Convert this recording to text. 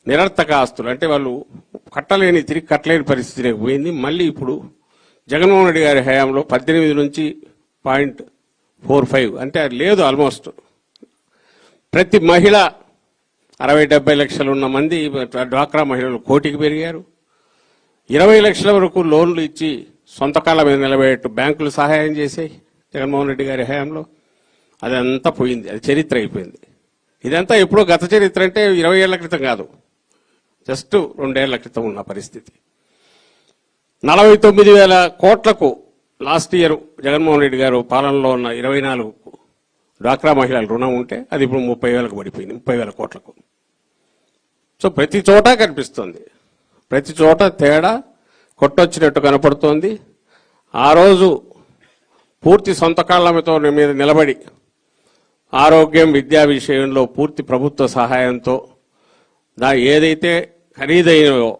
నిరర్థక ఆస్తులు అంటే వాళ్ళు తిరిగి కట్టలేని పరిస్థితిలోకి పోయింది. మళ్ళీ ఇప్పుడు జగన్మోహన్ రెడ్డి గారి హయాంలో 18 నుంచి 0.45 అంటే అది లేదు. ఆల్మోస్ట్ ప్రతి మహిళ 60-70 లక్షలు ఉన్న మంది డ్వాక్రా మహిళలు 1 కోటికి పెరిగారు. 20 లక్షల వరకు లోన్లు ఇచ్చి సొంత కాళ్ళ మీద నిలబెట్టు బ్యాంకులు సహాయం చేశాయి జగన్మోహన్ రెడ్డి గారి హయాంలో. అదంతా పోయింది, అది చరిత్ర అయిపోయింది. ఇదంతా ఎప్పుడో గత చరిత్ర అంటే 20 ఏళ్ల క్రితం కాదు, జస్ట్ 2 ఏళ్ల క్రితం ఉన్న పరిస్థితి. 49,000 కోట్లకు లాస్ట్ ఇయర్ జగన్మోహన్ రెడ్డి గారు పాలనలో ఉన్న 24 డ్వాక్రా మహిళల రుణం ఉంటే అది ఇప్పుడు 30,000కు పడిపోయింది, 30,000 కోట్లకు. సో ప్రతి చోట కనిపిస్తుంది, ప్రతి చోట తేడా కొట్టొచ్చినట్టు కనపడుతోంది. ఆ రోజు పూర్తి సొంత కాళ్ళతో మీద నిలబడి ఆరోగ్యం విద్యా విషయంలో పూర్తి ప్రభుత్వ సహాయంతో ఏదైతే ఖరీదైనవో